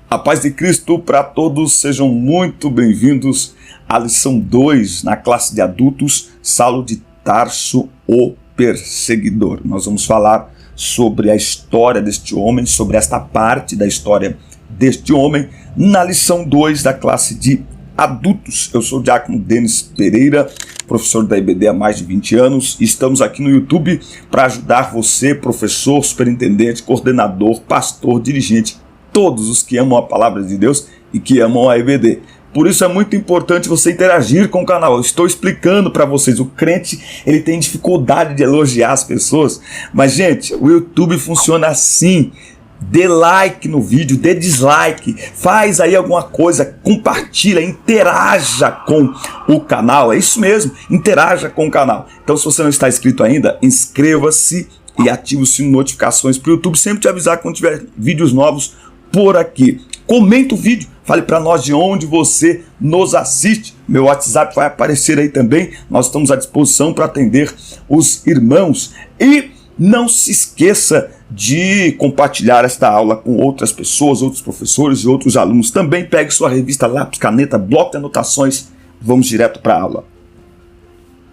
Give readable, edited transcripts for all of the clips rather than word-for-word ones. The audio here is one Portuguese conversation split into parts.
A paz de Cristo para todos, sejam muito bem-vindos à lição 2 na classe de adultos, Saulo de Tarso, o perseguidor. Nós vamos falar sobre a história deste homem, sobre esta parte da história deste homem, na lição 2 da classe de adultos. Eu sou o diácono Denis Pereira, professor da EBD há mais de 20 anos, e estamos aqui no YouTube para ajudar você, professor, superintendente, coordenador, pastor, dirigente, todos os que amam a palavra de Deus e que amam a EBD. Por isso é muito importante você interagir com o canal. Eu estou explicando para vocês, o crente ele tem dificuldade de elogiar as pessoas, mas gente, o YouTube funciona assim. Dê like no vídeo, dê dislike, faz aí alguma coisa, compartilha, interaja com o canal, é isso mesmo, interaja com o canal. Então se você não está inscrito ainda, inscreva-se e ative o sino de notificações para o YouTube sempre te avisar quando tiver vídeos novos por aqui. Comenta o vídeo, fale para nós de onde você nos assiste. Meu WhatsApp vai aparecer aí também, nós estamos à disposição para atender os irmãos. E não se esqueça de compartilhar esta aula com outras pessoas, outros professores e outros alunos. Também pegue sua revista, lápis, caneta, bloco de anotações. Vamos direto para a aula.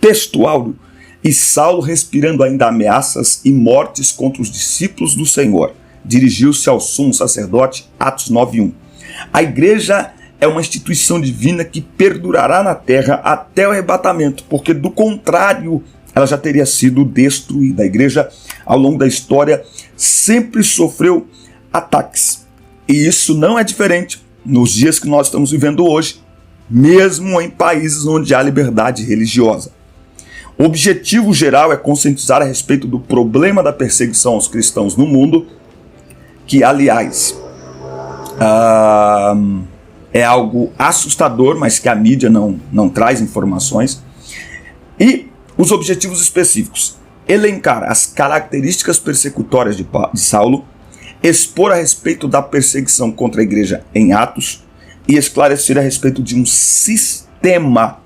Texto áudio. E Saulo, respirando ainda ameaças e mortes contra os discípulos do Senhor, dirigiu-se ao sumo sacerdote, Atos 9:1. A igreja é uma instituição divina que perdurará na terra até o arrebatamento, porque do contrário ela já teria sido destruída. A igreja, ao longo da história, sempre sofreu ataques. E isso não é diferente nos dias que nós estamos vivendo hoje, mesmo em países onde há liberdade religiosa. O objetivo geral é conscientizar a respeito do problema da perseguição aos cristãos no mundo, que, aliás, é algo assustador, mas que a mídia não traz informações. E os objetivos específicos: elencar as características persecutórias de Saulo, expor a respeito da perseguição contra a igreja em Atos e esclarecer a respeito de um sistema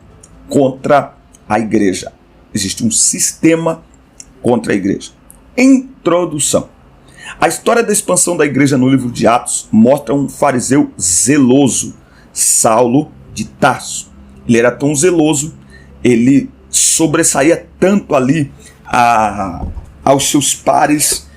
contra a igreja. Existe um sistema contra a igreja. Introdução. A história da expansão da igreja no livro de Atos mostra um fariseu zeloso, Saulo de Tarso. Ele era tão zeloso, ele sobressaía tanto ali aos seus pares,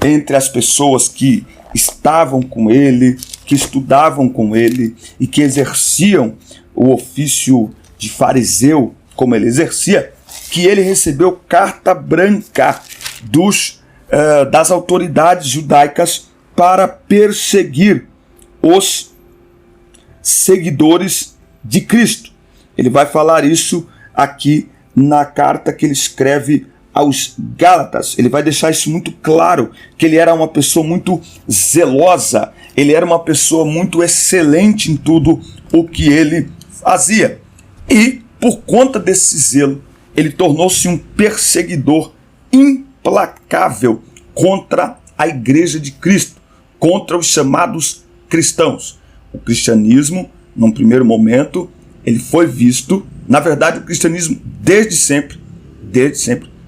entre as pessoas que estavam com ele, que estudavam com ele e que exerciam o ofício de fariseu como ele exercia, que ele recebeu carta branca das autoridades judaicas para perseguir os seguidores de Cristo. Ele vai falar isso aqui na carta que ele escreve aos Gálatas. Ele vai deixar isso muito claro, que ele era uma pessoa muito zelosa, ele era uma pessoa muito excelente em tudo o que ele fazia. E, por conta desse zelo, ele tornou-se um perseguidor implacável contra a igreja de Cristo, contra os chamados cristãos. O cristianismo, num primeiro momento, ele foi visto, na verdade o cristianismo desde sempre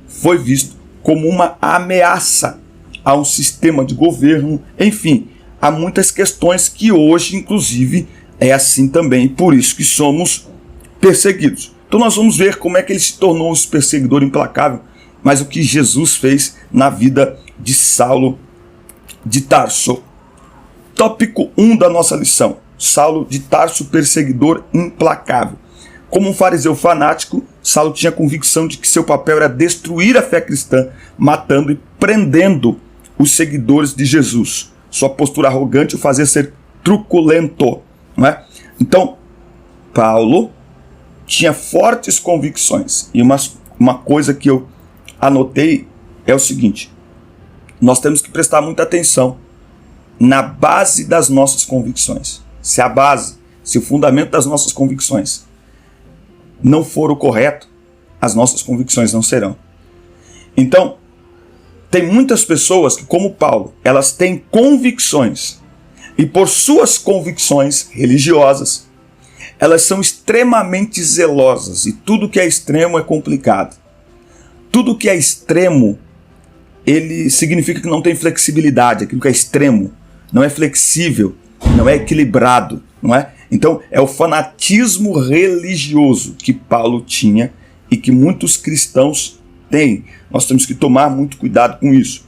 foi visto como uma ameaça a um sistema de governo. Enfim, há muitas questões que hoje, inclusive, é assim também, por isso que somos perseguidos. Então nós vamos ver como é que ele se tornou esse perseguidor implacável, mas o que Jesus fez na vida de Saulo de Tarso. Tópico 1 da nossa lição: Saulo de Tarso, perseguidor implacável. Como um fariseu fanático, Saulo tinha a convicção de que seu papel era destruir a fé cristã, matando e prendendo os seguidores de Jesus. Sua postura arrogante o fazia ser truculento, não é? Então, Paulo tinha fortes convicções. E uma coisa que eu anotei é o seguinte: nós temos que prestar muita atenção na base das nossas convicções. Se a base, se o fundamento das nossas convicções não for o correto, as nossas convicções não serão. Então, tem muitas pessoas que, como Paulo, elas têm convicções, e por suas convicções religiosas, elas são extremamente zelosas, e tudo que é extremo é complicado. Tudo que é extremo, ele significa que não tem flexibilidade. Aquilo que é extremo não é flexível, não é equilibrado, não é? Então é o fanatismo religioso que Paulo tinha e que muitos cristãos têm. Nós temos que tomar muito cuidado com isso.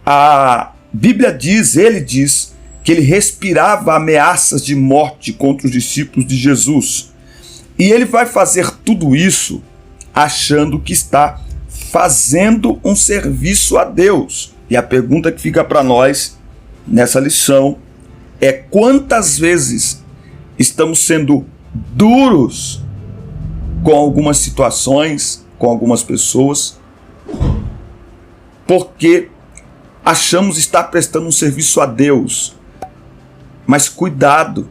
A Bíblia diz, ele diz, que ele respirava ameaças de morte contra os discípulos de Jesus. E ele vai fazer tudo isso achando que está fazendo um serviço a Deus. E a pergunta que fica para nós nessa lição é: quantas vezes estamos sendo duros com algumas situações, com algumas pessoas, porque achamos estar prestando um serviço a Deus? Mas cuidado,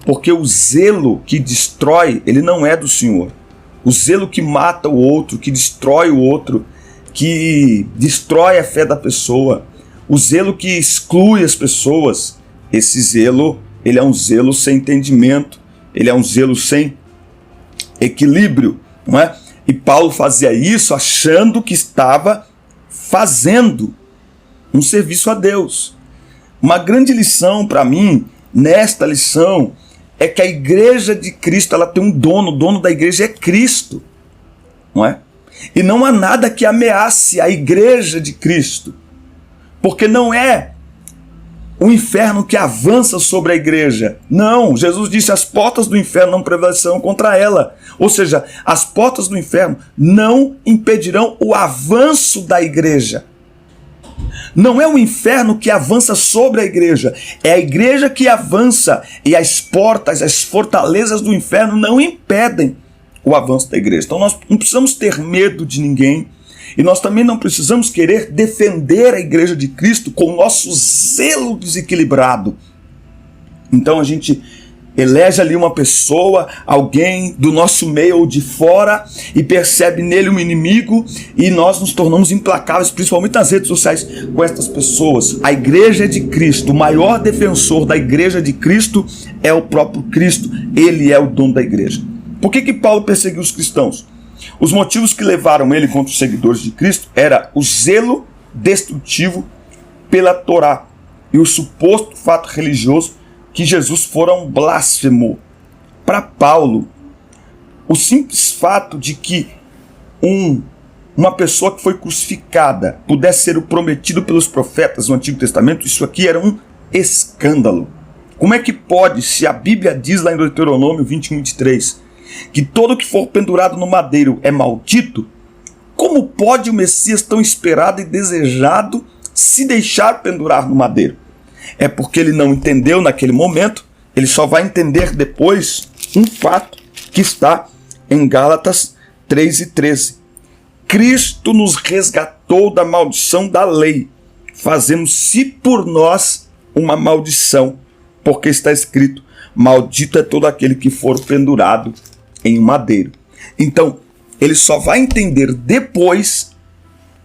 porque o zelo que destrói, ele não é do Senhor. O zelo que mata o outro, que destrói o outro, que destrói a fé da pessoa, o zelo que exclui as pessoas, esse zelo, ele é um zelo sem entendimento, ele é um zelo sem equilíbrio, não é? E Paulo fazia isso achando que estava fazendo um serviço a Deus. Uma grande lição para mim, nesta lição, é que a igreja de Cristo, ela tem um dono, o dono da igreja é Cristo, não é? E não há nada que ameace a igreja de Cristo, porque não é o inferno que avança sobre a igreja. Não, Jesus disse: as portas do inferno não prevalecerão contra ela. Ou seja, as portas do inferno não impedirão o avanço da igreja. Não é o inferno que avança sobre a igreja, é a igreja que avança, e as portas, as fortalezas do inferno não impedem o avanço da igreja. Então nós não precisamos ter medo de ninguém, e nós também não precisamos querer defender a igreja de Cristo com o nosso zelo desequilibrado. Então a gente elege ali uma pessoa, alguém do nosso meio ou de fora, e percebe nele um inimigo, e nós nos tornamos implacáveis, principalmente nas redes sociais, com estas pessoas. A igreja de Cristo, o maior defensor da igreja de Cristo é o próprio Cristo. Ele é o dono da igreja. Por que Paulo perseguiu os cristãos? Os motivos que levaram ele contra os seguidores de Cristo era o zelo destrutivo pela Torá e o suposto fato religioso que Jesus fora um blasfemo. Para Paulo, o simples fato de que uma pessoa que foi crucificada pudesse ser o prometido pelos profetas no Antigo Testamento, isso aqui era um escândalo. Como é que pode, se a Bíblia diz lá em Deuteronômio 21:23, que todo que for pendurado no madeiro é maldito, como pode o Messias tão esperado e desejado se deixar pendurar no madeiro? É porque ele não entendeu naquele momento, ele só vai entender depois um fato que está em Gálatas 3:13. Cristo nos resgatou da maldição da lei, fazendo-se por nós uma maldição, porque está escrito: maldito é todo aquele que for pendurado em um madeiro. Então, ele só vai entender depois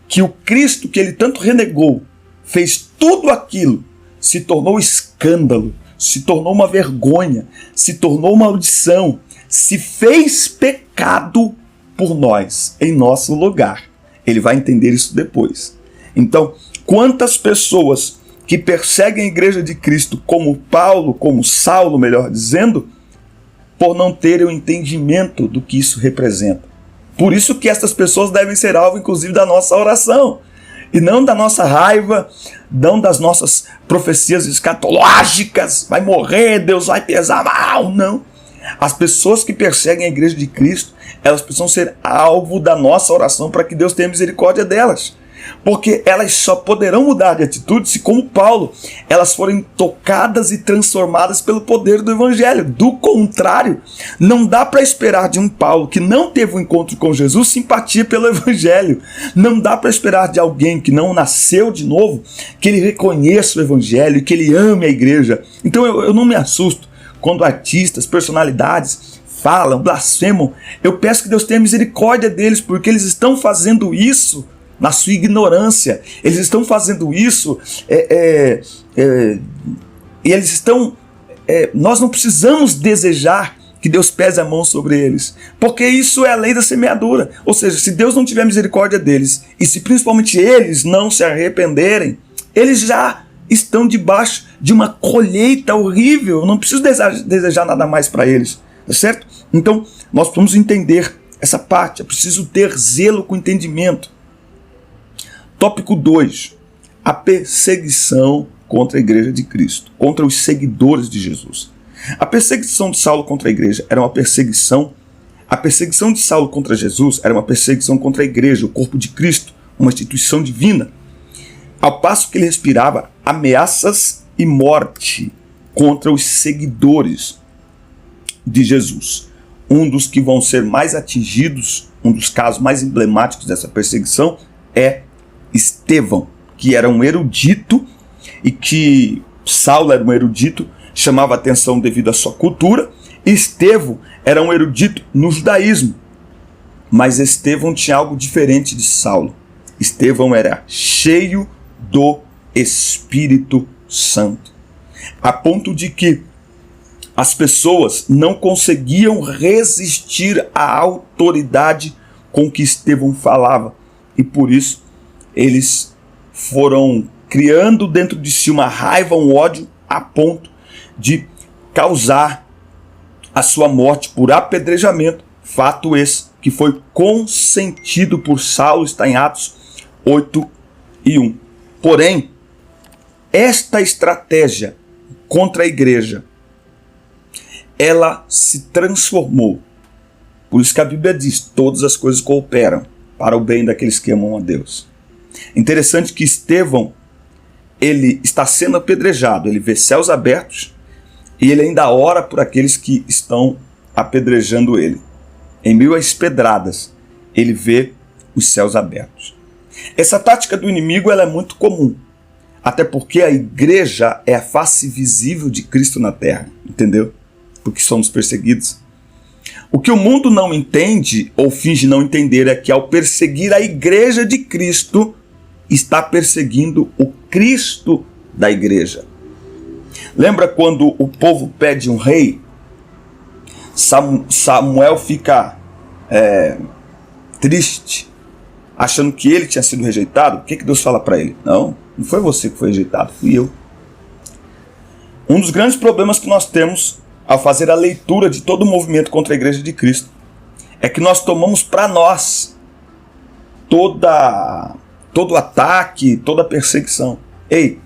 que o Cristo que ele tanto renegou fez tudo aquilo, se tornou escândalo, se tornou uma vergonha, se tornou maldição, se fez pecado por nós, em nosso lugar. Ele vai entender isso depois. Então, quantas pessoas que perseguem a igreja de Cristo, como Paulo, como Saulo, melhor dizendo, por não terem o entendimento do que isso representa. Por isso que essas pessoas devem ser alvo, inclusive, da nossa oração, e não da nossa raiva, não das nossas profecias escatológicas: vai morrer, Deus vai pesar mal. Não. As pessoas que perseguem a igreja de Cristo, elas precisam ser alvo da nossa oração para que Deus tenha misericórdia delas. Porque elas só poderão mudar de atitude se, como Paulo, elas forem tocadas e transformadas pelo poder do Evangelho. Do contrário, não dá para esperar de um Paulo que não teve um encontro com Jesus simpatia pelo Evangelho. Não dá para esperar de alguém que não nasceu de novo que ele reconheça o Evangelho e que ele ame a igreja. Então eu não me assusto quando artistas, personalidades falam, blasfemam. Eu peço que Deus tenha misericórdia deles, porque eles estão fazendo isso na sua ignorância. Eles estão fazendo isso e eles estão... nós não precisamos desejar que Deus pese a mão sobre eles, porque isso é a lei da semeadura. Ou seja, se Deus não tiver misericórdia deles, e se principalmente eles não se arrependerem, eles já estão debaixo de uma colheita horrível. Eu não preciso desejar nada mais para eles, tá certo? Então, nós precisamos entender essa parte. É preciso ter zelo com entendimento. Tópico 2. A perseguição contra a igreja de Cristo, contra os seguidores de Jesus. A perseguição de Saulo contra a igreja era uma perseguição. A perseguição de Saulo contra Jesus era uma perseguição contra a igreja, o corpo de Cristo, uma instituição divina. Ao passo que ele respirava ameaças e morte contra os seguidores de Jesus. Um dos que vão ser mais atingidos, um dos casos mais emblemáticos dessa perseguição é Estevão, que era um erudito, e que Saulo era um erudito, chamava atenção devido à sua cultura. Estevão era um erudito no judaísmo, mas Estevão tinha algo diferente de Saulo. Estevão era cheio do Espírito Santo, a ponto de que as pessoas não conseguiam resistir à autoridade com que Estevão falava, e por isso eles foram criando dentro de si uma raiva, um ódio, a ponto de causar a sua morte por apedrejamento, fato esse que foi consentido por Saulo, está em Atos 8:1. Porém, esta estratégia contra a igreja, ela se transformou. Por isso que a Bíblia diz, todas as coisas cooperam para o bem daqueles que amam a Deus. Interessante que Estevão, ele está sendo apedrejado, ele vê céus abertos e ele ainda ora por aqueles que estão apedrejando ele. Em meio às pedradas, ele vê os céus abertos. Essa tática do inimigo, ela é muito comum, até porque a igreja é a face visível de Cristo na terra, entendeu? Porque somos perseguidos. O que o mundo não entende ou finge não entender é que ao perseguir a igreja de Cristo, está perseguindo o Cristo da igreja. Lembra quando o povo pede um rei? Samuel fica triste, achando que ele tinha sido rejeitado. O que Deus fala para ele? Não foi você que foi rejeitado, fui eu. Um dos grandes problemas que nós temos ao fazer a leitura de todo o movimento contra a igreja de Cristo é que nós tomamos para nós todo ataque, toda perseguição. Ei,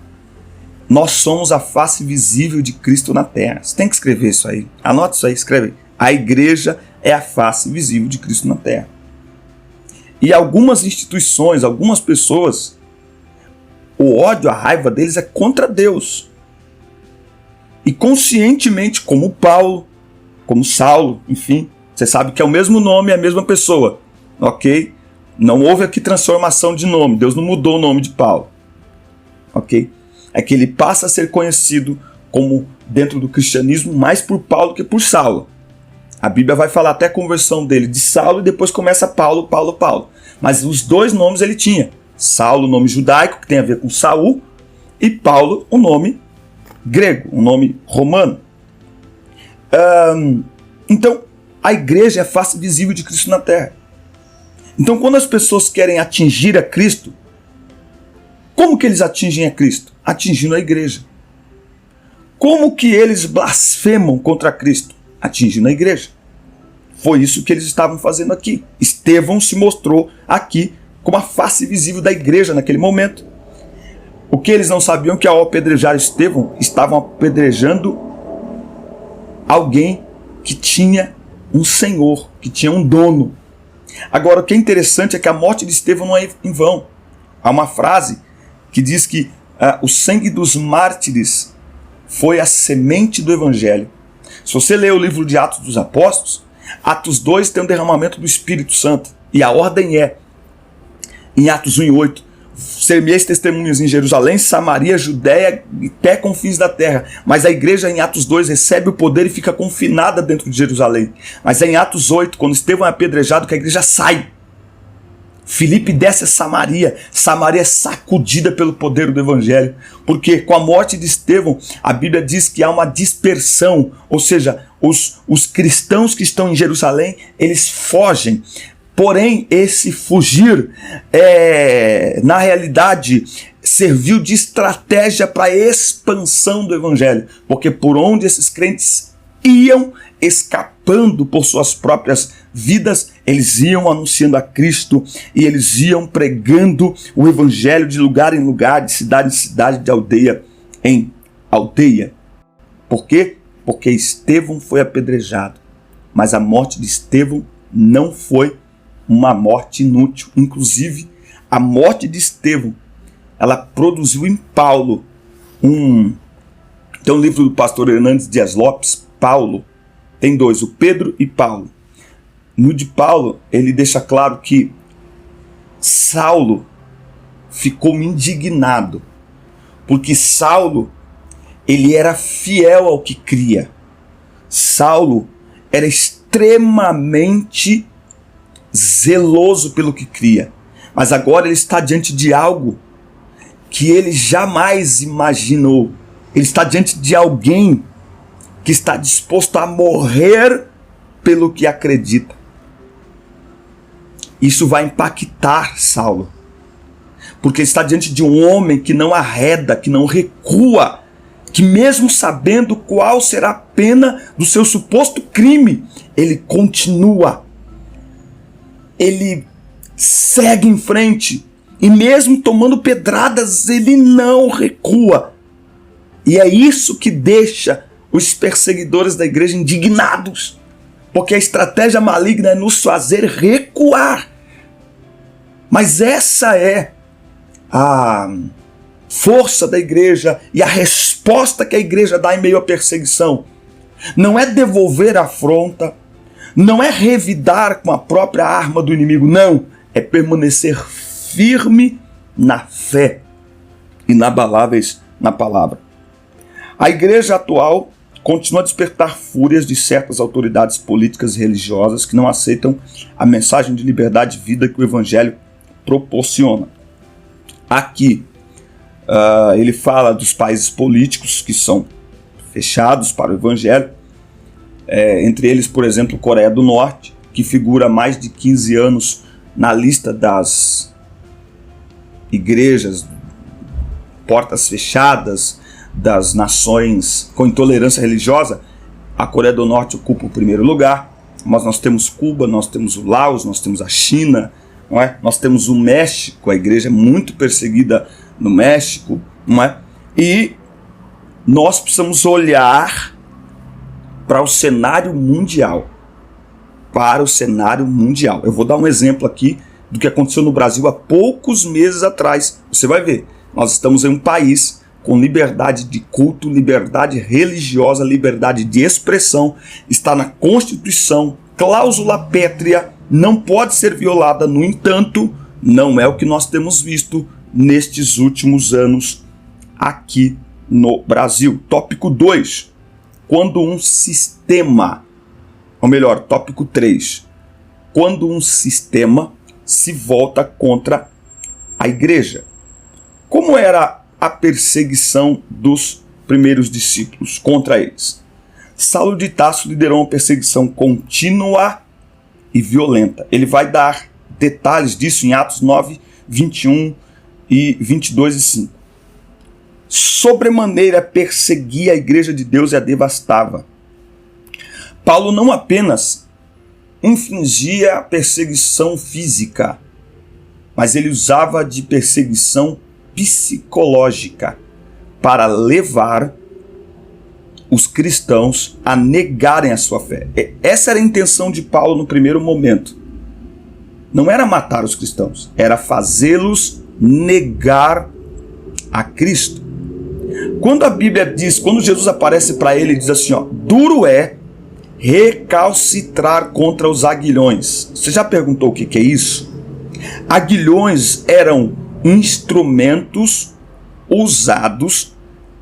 nós somos a face visível de Cristo na terra. Você tem que escrever isso aí. Anote isso aí, escreve. A igreja é a face visível de Cristo na terra. E algumas instituições, algumas pessoas, o ódio, a raiva deles é contra Deus. E conscientemente, como Paulo, como Saulo, enfim, você sabe que é o mesmo nome, é a mesma pessoa, ok? Não houve aqui transformação de nome, Deus não mudou o nome de Paulo, ok? É que ele passa a ser conhecido como, dentro do cristianismo, mais por Paulo que por Saulo. A Bíblia vai falar até a conversão dele de Saulo e depois começa Paulo. Mas os dois nomes ele tinha. Saulo, o nome judaico, que tem a ver com Saul, e Paulo, o nome grego, um nome romano. Então, a igreja é a face visível de Cristo na terra. Então, quando as pessoas querem atingir a Cristo, como que eles atingem a Cristo? Atingindo a igreja. Como que eles blasfemam contra Cristo? Atingindo a igreja. Foi isso que eles estavam fazendo aqui. Estevão se mostrou aqui como a face visível da igreja naquele momento. O que eles não sabiam que ao apedrejar Estevão, estavam apedrejando alguém que tinha um senhor, que tinha um dono. Agora, o que é interessante é que a morte de Estevão não é em vão. Há uma frase que diz que o sangue dos mártires foi a semente do evangelho. Se você ler o livro de Atos dos Apóstolos, Atos 2 tem um derramamento do Espírito Santo. E a ordem é, em Atos 1:8, ser-me-eis testemunhas em Jerusalém, Samaria, Judéia e até confins da terra. Mas a igreja em Atos 2 recebe o poder e fica confinada dentro de Jerusalém. Mas é em Atos 8, quando Estevão é apedrejado, que a igreja sai. Filipe desce a Samaria. Samaria é sacudida pelo poder do evangelho. Porque com a morte de Estevão, a Bíblia diz que há uma dispersão. Ou seja, os cristãos que estão em Jerusalém, eles fogem. Porém, esse fugir, na realidade, serviu de estratégia para a expansão do evangelho, porque por onde esses crentes iam escapando por suas próprias vidas, eles iam anunciando a Cristo e eles iam pregando o evangelho de lugar em lugar, de cidade em cidade, de aldeia em aldeia. Por quê? Porque Estevão foi apedrejado, mas a morte de Estevão não foi uma morte inútil. Inclusive, a morte de Estevão, ela produziu em Paulo tem um livro do pastor Hernandes Dias Lopes, Paulo, tem dois, o Pedro e Paulo. No de Paulo, ele deixa claro que Saulo ficou indignado, porque Saulo, ele era fiel ao que cria. Saulo era extremamente zeloso pelo que cria, mas agora ele está diante de algo que ele jamais imaginou. Ele está diante de alguém que está disposto a morrer pelo que acredita. Isso vai impactar Saulo, porque ele está diante de um homem que não arreda, que não recua, que mesmo sabendo qual será a pena do seu suposto crime, ele continua, ele segue em frente, e mesmo tomando pedradas, ele não recua. E é isso que deixa os perseguidores da igreja indignados, porque a estratégia maligna é nos fazer recuar. Mas essa é a força da igreja e a resposta que a igreja dá em meio à perseguição. Não é devolver a afronta, não é revidar com a própria arma do inimigo, não. É permanecer firme na fé, inabaláveis na palavra. A igreja atual continua a despertar fúrias de certas autoridades políticas e religiosas que não aceitam a mensagem de liberdade de vida que o evangelho proporciona. Aqui, ele fala dos países políticos que são fechados para o evangelho, entre eles, por exemplo, Coreia do Norte, que figura há mais de 15 anos na lista das igrejas, portas fechadas, das nações com intolerância religiosa. A Coreia do Norte ocupa o primeiro lugar, mas nós temos Cuba, nós temos o Laos, nós temos a China, não é? Nós temos o México, a igreja é muito perseguida no México, não é? E nós precisamos olhar para o cenário mundial, Eu vou dar um exemplo aqui do que aconteceu no Brasil há poucos meses atrás. Você vai ver, nós estamos em um país com liberdade de culto, liberdade religiosa, liberdade de expressão, está na Constituição, cláusula pétrea, não pode ser violada. No entanto, não é o que nós temos visto nestes últimos anos aqui no Brasil. Tópico 2, quando um sistema, ou melhor, tópico 3, quando um sistema se volta contra a igreja. Como era a perseguição dos primeiros discípulos contra eles? Saulo de Tarso liderou uma perseguição contínua e violenta. Ele vai dar detalhes disso em Atos 9, 21 e 22 e 5. Sobremaneira perseguia a igreja de Deus e a devastava. Paulo não apenas infligia perseguição física, mas ele usava de perseguição psicológica para levar os cristãos a negarem a sua fé. Essa era a intenção de Paulo no primeiro momento. Não era matar os cristãos, era fazê-los negar a Cristo. Quando a Bíblia diz, quando Jesus aparece para ele e diz assim, duro é recalcitrar contra os aguilhões. Você já perguntou o que é isso? Aguilhões eram instrumentos usados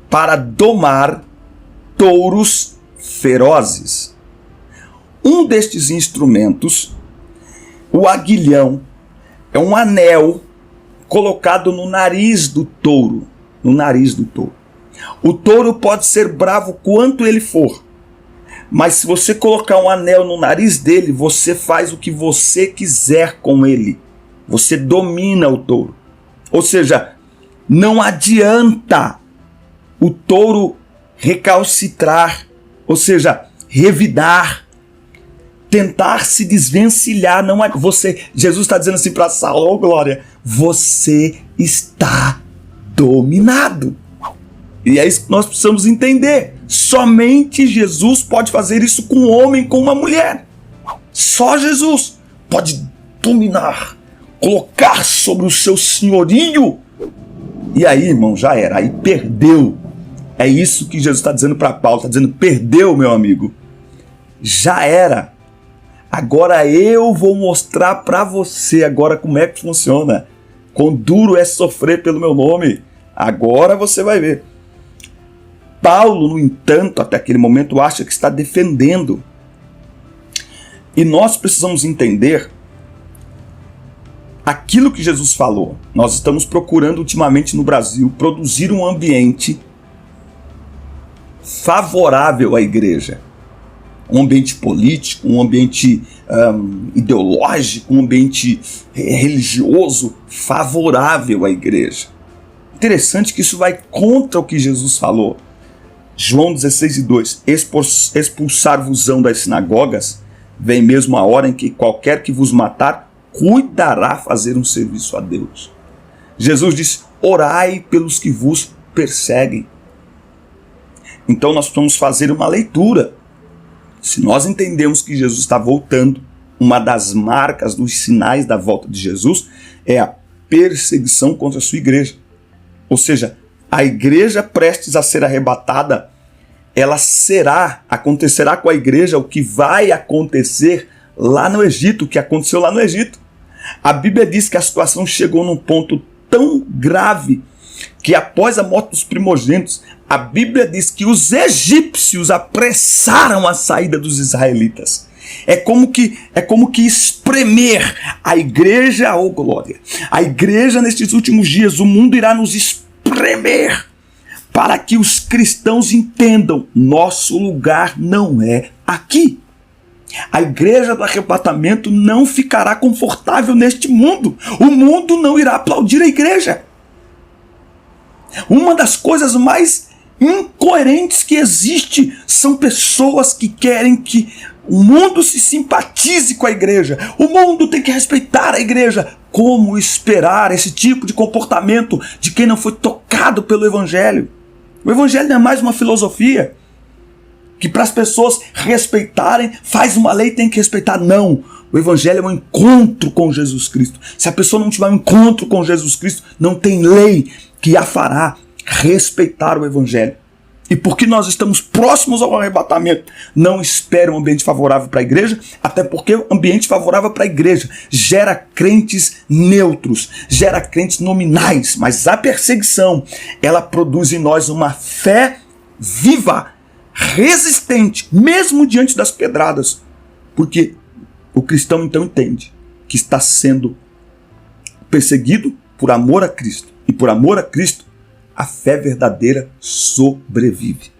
para domar touros ferozes. Um destes instrumentos, o aguilhão, é um anel colocado no nariz do touro. O touro pode ser bravo quanto ele for, mas se você colocar um anel no nariz dele, você faz o que você quiser com ele. Você domina o touro. Ou seja, Não adianta o touro recalcitrar, ou seja, revidar, tentar se desvencilhar. Não é você. Jesus está dizendo assim para Saulo: oh glória, você está dominado. E é isso que nós precisamos entender. Somente Jesus pode fazer isso com um homem, com uma mulher. Só Jesus pode dominar, colocar sobre o seu senhorio. E aí, irmão, já era. Aí perdeu. É isso que Jesus está dizendo para Paulo. Está dizendo: perdeu, meu amigo. Já era. Agora eu vou mostrar para você agora como é que funciona. Quão duro é sofrer pelo meu nome. Agora você vai ver. Paulo, no entanto, até aquele momento, acha que está defendendo. E nós precisamos entender aquilo que Jesus falou. Nós estamos procurando ultimamente no Brasil produzir um ambiente favorável à igreja. Um ambiente político, um ambiente ideológico, um ambiente religioso favorável à igreja. Interessante que isso vai contra o que Jesus falou. João 16:2, expulsar-vos-ão das sinagogas, vem mesmo a hora em que qualquer que vos matar, cuidará fazer um serviço a Deus. Jesus disse: orai pelos que vos perseguem. Então nós vamos fazer uma leitura. Se nós entendemos que Jesus está voltando, uma das marcas, dos sinais da volta de Jesus é a perseguição contra a sua igreja. Ou seja, a igreja prestes a ser arrebatada, acontecerá com a igreja o que vai acontecer lá no Egito, o que aconteceu lá no Egito. A Bíblia diz que a situação chegou num ponto tão grave que após a morte dos primogênitos, a Bíblia diz que os egípcios apressaram a saída dos israelitas. É como que espremer a igreja, oh glória. A igreja nestes últimos dias, o mundo irá nos espremer para que os cristãos entendam: nosso lugar não é aqui. A igreja do arrebatamento não ficará confortável neste mundo. O mundo não irá aplaudir a igreja. Uma das coisas mais incoerentes que existe são pessoas que querem que o mundo se simpatize com a igreja. O mundo tem que respeitar a igreja. Como esperar esse tipo de comportamento de quem não foi tocado pelo evangelho? O evangelho não é mais uma filosofia que para as pessoas respeitarem, faz uma lei e tem que respeitar. Não. O evangelho é um encontro com Jesus Cristo. Se a pessoa não tiver um encontro com Jesus Cristo, não tem lei que a fará respeitar o evangelho. E porque nós estamos próximos ao arrebatamento, não espere um ambiente favorável para a igreja, até porque o ambiente favorável para a igreja gera crentes neutros, gera crentes nominais, mas a perseguição, ela produz em nós uma fé viva, resistente, mesmo diante das pedradas, porque o cristão então entende que está sendo perseguido por amor a Cristo, e por amor a Cristo, a fé verdadeira sobrevive.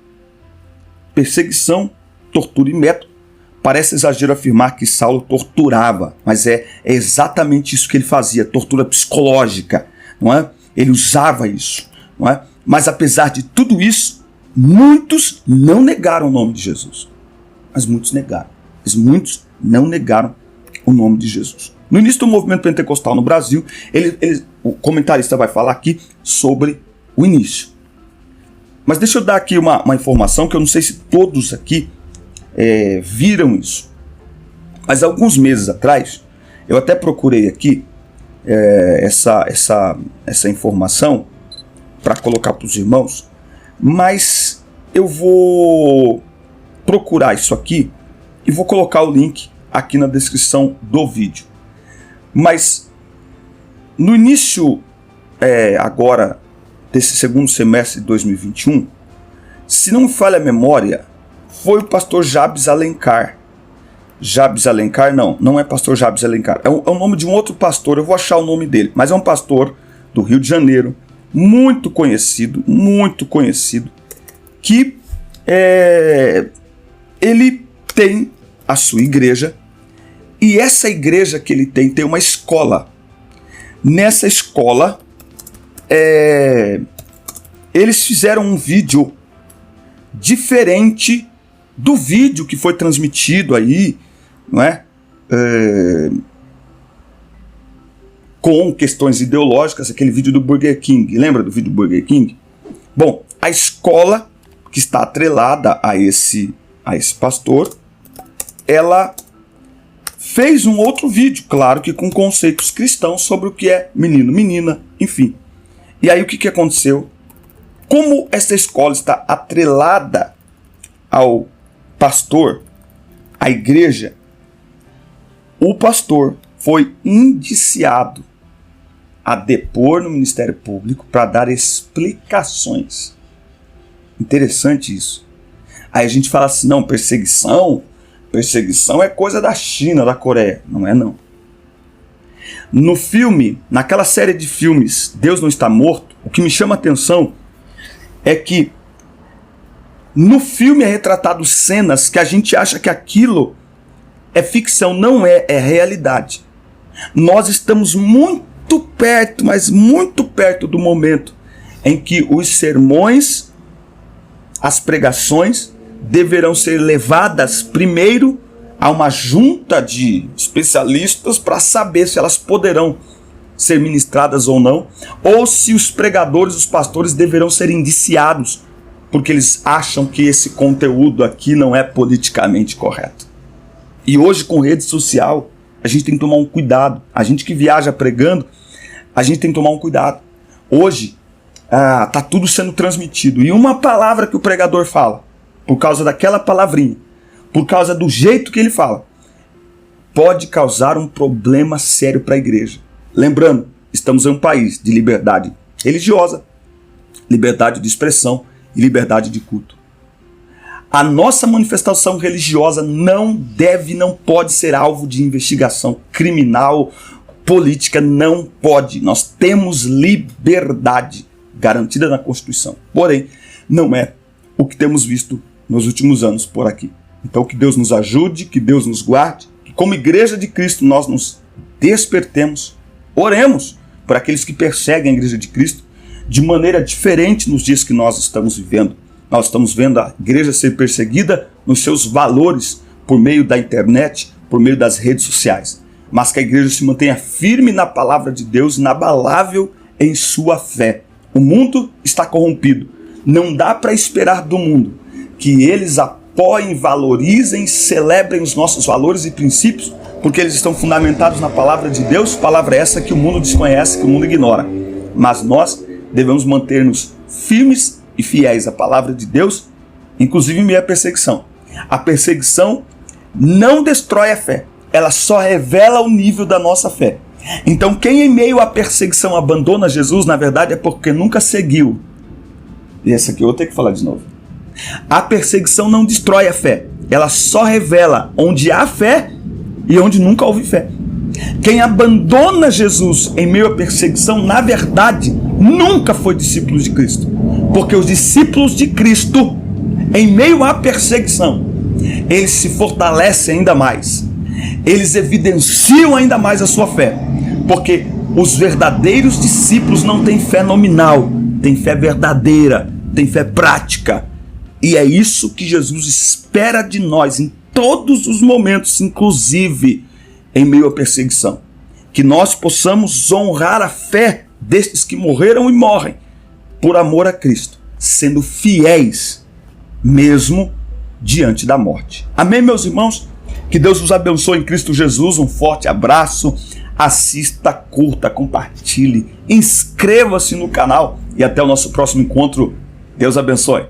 Perseguição, tortura e método. Parece exagero afirmar que Saulo torturava, mas é exatamente isso que ele fazia, tortura psicológica, não é? Ele usava isso, não é? Mas apesar de tudo isso, muitos não negaram o nome de Jesus. Mas muitos negaram. Mas muitos não negaram o nome de Jesus. No início do movimento pentecostal no Brasil, o comentarista vai falar aqui sobre o início. Mas deixa eu dar aqui uma informação que eu não sei se todos aqui viram isso. Mas alguns meses atrás, eu até procurei aqui essa informação para colocar para os irmãos, mas eu vou procurar isso aqui e vou colocar o link aqui na descrição do vídeo. Mas no início agora desse segundo semestre de 2021, se não me falha a memória, foi o pastor Jabes Alencar. Jabes Alencar, não é pastor Jabes Alencar, é o nome de um outro pastor, eu vou achar o nome dele, mas é um pastor do Rio de Janeiro, muito conhecido, que ele tem a sua igreja, e essa igreja que ele tem uma escola. Nessa escola, eles fizeram um vídeo diferente do vídeo que foi transmitido aí, não é? Com questões ideológicas, aquele vídeo do Burger King. Lembra do vídeo do Burger King? Bom, a escola que está atrelada a esse pastor, ela fez um outro vídeo, claro que com conceitos cristãos sobre o que é menino, menina, enfim. E aí o que aconteceu? Como essa escola está atrelada ao pastor, à igreja, o pastor foi indiciado a depor no Ministério Público para dar explicações. Interessante isso. Aí a gente fala assim, não, perseguição é coisa da China, da Coreia. Não é não. No filme, naquela série de filmes Deus Não Está Morto, o que me chama a atenção é que no filme é retratado cenas que a gente acha que aquilo é ficção, não é realidade. Nós estamos muito perto, mas muito perto do momento em que os sermões, as pregações, deverão ser levadas primeiro a uma junta de especialistas para saber se elas poderão ser ministradas ou não, ou se os pregadores, os pastores deverão ser indiciados, porque eles acham que esse conteúdo aqui não é politicamente correto. E hoje, com rede social, a gente tem que tomar um cuidado. A gente que viaja pregando, a gente tem que tomar um cuidado. Hoje, está tudo sendo transmitido. E uma palavra que o pregador fala, por causa daquela palavrinha, por causa do jeito que ele fala, pode causar um problema sério para a igreja. Lembrando, estamos em um país de liberdade religiosa, liberdade de expressão e liberdade de culto. A nossa manifestação religiosa não pode ser alvo de investigação criminal, política, não pode. Nós temos liberdade garantida na Constituição. Porém, não é o que temos visto nos últimos anos por aqui. Então, que Deus nos ajude, que Deus nos guarde, que como igreja de Cristo nós nos despertemos, oremos por aqueles que perseguem a igreja de Cristo de maneira diferente nos dias que nós estamos vivendo. Nós estamos vendo a igreja ser perseguida nos seus valores por meio da internet, por meio das redes sociais. Mas que a igreja se mantenha firme na palavra de Deus, inabalável em sua fé. O mundo está corrompido. Não dá para esperar do mundo que eles apoiem, valorizem, celebrem os nossos valores e princípios, porque eles estão fundamentados na palavra de Deus, palavra essa que o mundo desconhece, que o mundo ignora. Mas nós devemos manter-nos firmes e fiéis à palavra de Deus, inclusive em meio à perseguição. A perseguição não destrói a fé, ela só revela o nível da nossa fé. Então quem em meio à perseguição abandona Jesus, na verdade é porque nunca seguiu. E essa aqui eu vou ter que falar de novo. A perseguição não destrói a fé, ela só revela onde há fé e onde nunca houve fé. Quem abandona Jesus em meio à perseguição, na verdade, nunca foi discípulo de Cristo. Porque os discípulos de Cristo, em meio à perseguição, eles se fortalecem ainda mais. Eles evidenciam ainda mais a sua fé. Porque os verdadeiros discípulos não têm fé nominal, têm fé verdadeira, têm fé prática. E é isso que Jesus espera de nós em todos os momentos, inclusive em meio à perseguição. Que nós possamos honrar a fé destes que morreram e morrem por amor a Cristo, sendo fiéis mesmo diante da morte. Amém, meus irmãos? Que Deus os abençoe em Cristo Jesus. Um forte abraço. Assista, curta, compartilhe, inscreva-se no canal e até o nosso próximo encontro. Deus abençoe.